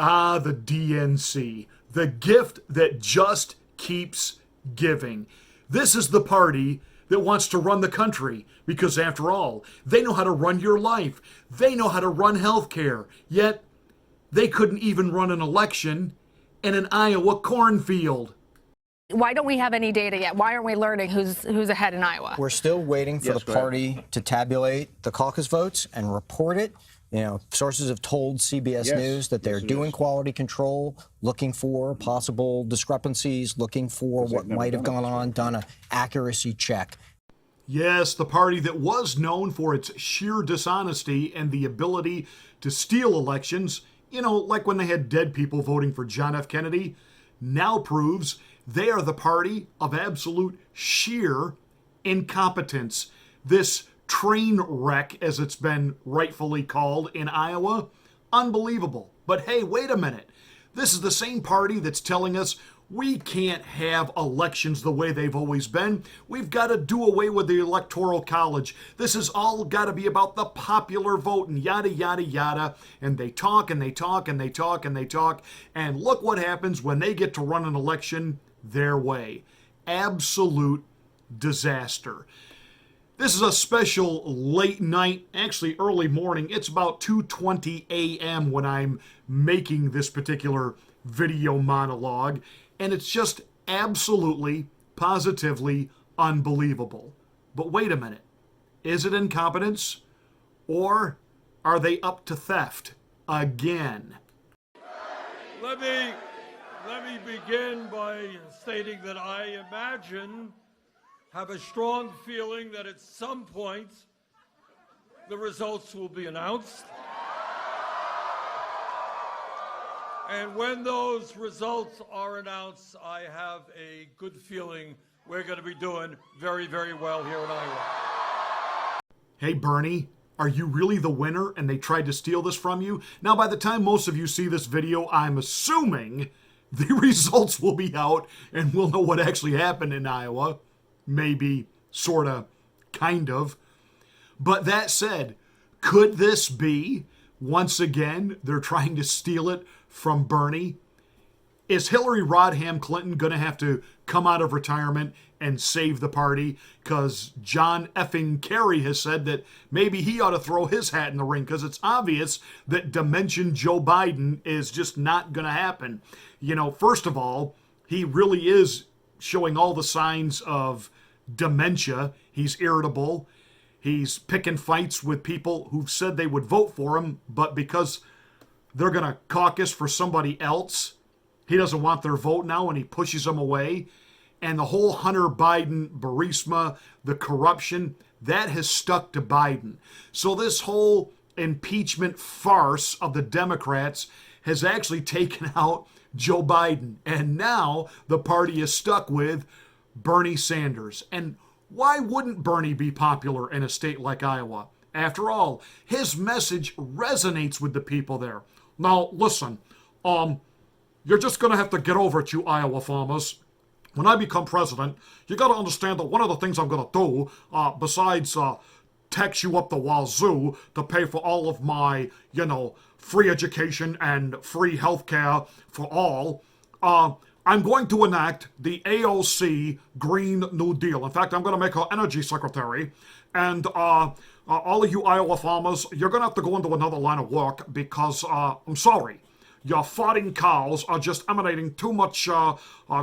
Ah, the DNC, the gift that just keeps giving. This is the party that wants to run the country because, after all, they know how to run your life. They know how to run healthcare. Yet, they couldn't even run an election in an Iowa cornfield. Why don't we have any data yet? Why aren't we learning who's ahead in Iowa? We're still waiting for the party to tabulate the caucus votes and report it. You know, sources have told CBS News that they're doing quality control, looking for possible discrepancies, looking for what might have gone on, done an accuracy check. Yes, the party that was known for its sheer dishonesty and the ability to steal elections, you know, like when they had dead people voting for John F. Kennedy, now proves they are the party of absolute sheer incompetence. This train wreck, as it's been rightfully called in Iowa, unbelievable. But hey, wait a minute. This is the same party that's telling us we can't have elections the way they've always been. We've got to do away with the Electoral College. This has all got to be about the popular vote and yada, yada, yada. And they talk and they talk and they talk and they talk. And look what happens when they get to run an election their way. Absolute disaster. This is a special late night, actually early morning. It's about 2:20 a.m. when I'm making this particular video monologue, and it's just absolutely, positively unbelievable. But wait a minute. Is it incompetence? Or are they up to theft again? Let me begin by stating that I have a strong feeling that at some point the results will be announced. And when those results are announced, I have a good feeling we're going to be doing very, very well here in Iowa. Hey, Bernie, are you really the winner and they tried to steal this from you? Now, by the time most of you see this video, I'm assuming the results will be out and we'll know what actually happened in Iowa. Maybe, sorta, kind of. But that said, could this be, once again, they're trying to steal it from Bernie? Is Hillary Rodham Clinton going to have to come out of retirement and save the party? Because John effing Kerry has said that maybe he ought to throw his hat in the ring, because it's obvious that Dimension Joe Biden is just not going to happen. You know, first of all, he really is showing all the signs of dementia. He's irritable. He's picking fights with people who've said they would vote for him, but because they're going to caucus for somebody else, he doesn't want their vote now and he pushes them away. And the whole Hunter Biden, Burisma, the corruption, that has stuck to Biden. So this whole impeachment farce of the Democrats has actually taken out Joe Biden. And now the party is stuck with Bernie Sanders. And why wouldn't Bernie be popular in a state like Iowa? After all, his message resonates with the people there. Now, listen, you're just going to have to get over it, you Iowa farmers. When I become president, you got to understand that one of the things I'm going to do, besides tax you up the wazoo to pay for all of my, free education and free health care for all, I'm going to enact the AOC Green New Deal. In fact, I'm going to make her energy secretary. And all of you Iowa farmers, you're going to have to go into another line of work because, I'm sorry, your farting cows are just emanating too much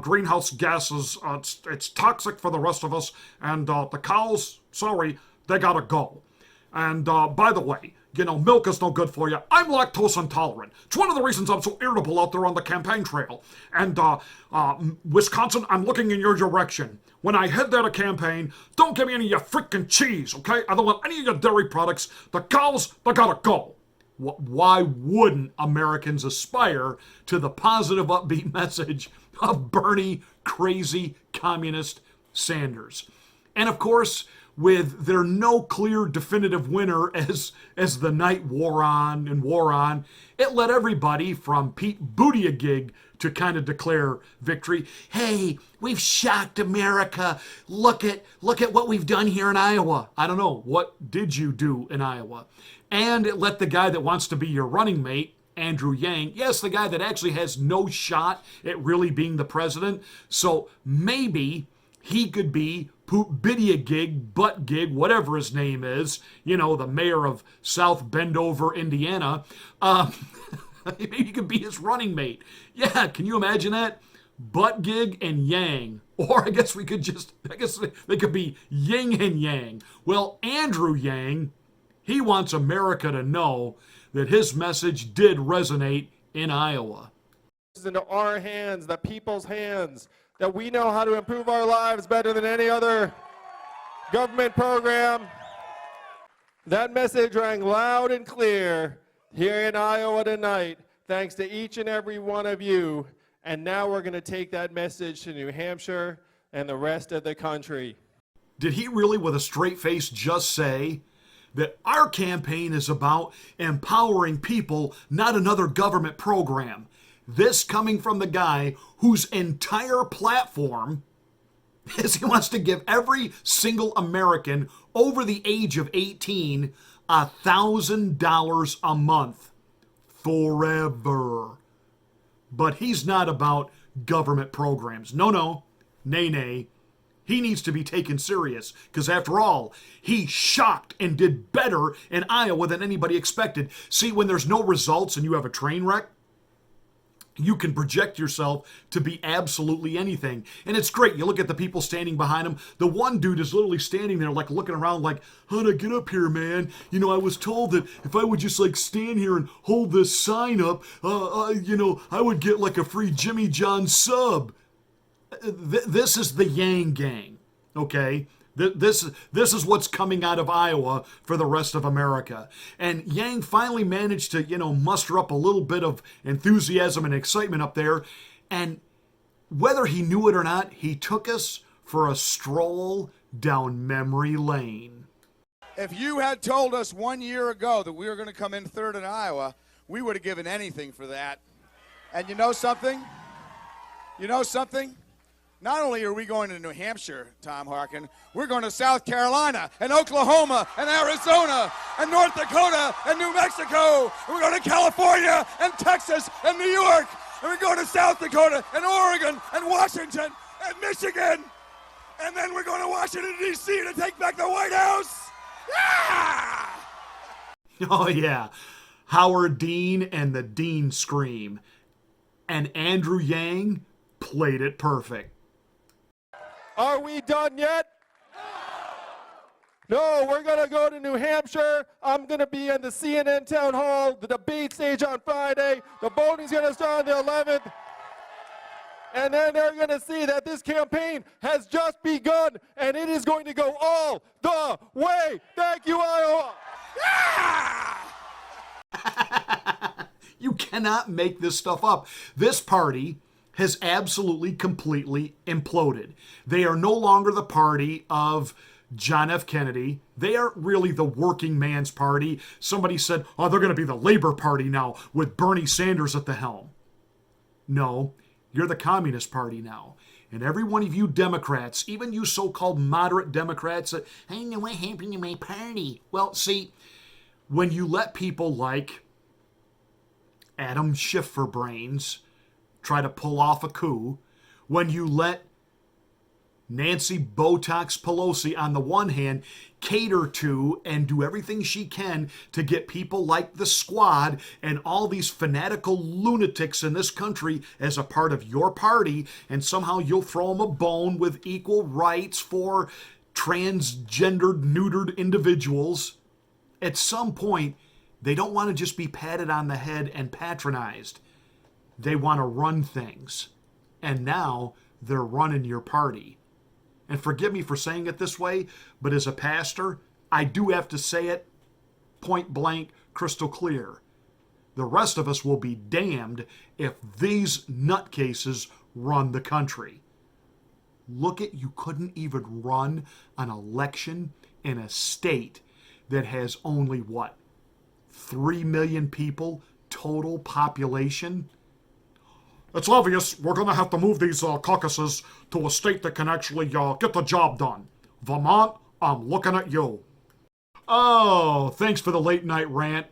greenhouse gases. It's toxic for the rest of us. And the cows, sorry, they got to go. And by the way, milk is no good for you. I'm lactose intolerant. It's one of the reasons I'm so irritable out there on the campaign trail. And Wisconsin, I'm looking in your direction. When I head there to campaign, don't give me any of your freaking cheese, okay? I don't want any of your dairy products. The cows, they gotta go. Why wouldn't Americans aspire to the positive, upbeat message of Bernie crazy communist Sanders? And of course, with their no clear definitive winner as the night wore on, it led everybody from Pete Buttigieg to kind of declare victory. Hey, we've shocked America. Look at what we've done here in Iowa. I don't know, what did you do in Iowa? And it let the guy that wants to be your running mate, Andrew Yang. Yes, the guy that actually has no shot at really being the president. So maybe he could be Poop Buttigieg, Buttgig, whatever his name is, you know, the mayor of South Bendover, Indiana. Maybe he could be his running mate. Yeah, can you imagine that? Buttgig and Yang. Or I guess they could be Yin and Yang. Well, Andrew Yang, he wants America to know that his message did resonate in Iowa. It's into our hands, the people's hands, that we know how to improve our lives better than any other government program. That message rang loud and clear here in Iowa tonight, thanks to each and every one of you. And now we're going to take that message to New Hampshire and the rest of the country. Did he really, with a straight face, just say that our campaign is about empowering people, not another government program? This coming from the guy whose entire platform is he wants to give every single American over the age of 18 $1,000 a month forever. But he's not about government programs. No, nay. He needs to be taken serious because, after all, he shocked and did better in Iowa than anybody expected. See, when there's no results and you have a train wreck, you can project yourself to be absolutely anything. And it's great. You look at the people standing behind him. The one dude is literally standing there like looking around like, how to get up here, man? You know, I was told that if I would just like stand here and hold this sign up, I would get like a free Jimmy John sub. This is the Yang gang, okay? This is what's coming out of Iowa for the rest of America. And Yang finally managed to, muster up a little bit of enthusiasm and excitement up there. And whether he knew it or not, he took us for a stroll down memory lane. If you had told us 1 year ago that we were going to come in third in Iowa, we would have given anything for that. And you know something? Not only are we going to New Hampshire, Tom Harkin, we're going to South Carolina and Oklahoma and Arizona and North Dakota and New Mexico. And we're going to California and Texas and New York. And we're going to South Dakota and Oregon and Washington and Michigan. And then we're going to Washington, D.C. to take back the White House. Yeah! Oh, yeah. Howard Dean and the Dean Scream. And Andrew Yang played it perfect. Are we done yet? No, we're going to go to New Hampshire. I'm going to be in the CNN town hall, the debate stage on Friday. The voting's going to start on the 11th. And then they're going to see that this campaign has just begun, and it is going to go all the way. Thank you, Iowa. You cannot make this stuff up. This party has absolutely, completely imploded. They are no longer the party of John F. Kennedy. They are really the working man's party. Somebody said, they're going to be the Labor Party now with Bernie Sanders at the helm. No, you're the Communist Party now. And every one of you Democrats, even you so-called moderate Democrats, I don't know what happened to my party. Well, see, when you let people like Adam Schifferbrains try to pull off a coup, when you let Nancy Botox Pelosi, on the one hand, cater to and do everything she can to get people like the Squad and all these fanatical lunatics in this country as a part of your party, and somehow you'll throw them a bone with equal rights for transgendered, neutered individuals, at some point, they don't want to just be patted on the head and patronized. They want to run things. And now they're running your party. And forgive me for saying it this way, but as a pastor, I do have to say it point blank, crystal clear. The rest of us will be damned if these nutcases run the country. Look at, you couldn't even run an election in a state that has only, 3 million people total population? It's obvious we're going to have to move these caucuses to a state that can actually get the job done. Vermont, I'm looking at you. Oh, thanks for the late night rant.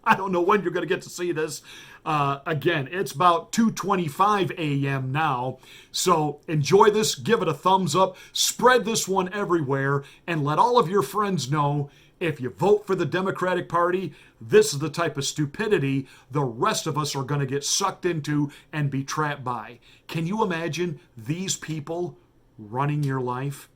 I don't know when you're going to get to see this. Again, it's about 2:25 a.m. now. So enjoy this, give it a thumbs up, spread this one everywhere, and let all of your friends know if you vote for the Democratic Party, this is the type of stupidity the rest of us are going to get sucked into and be trapped by. Can you imagine these people running your life?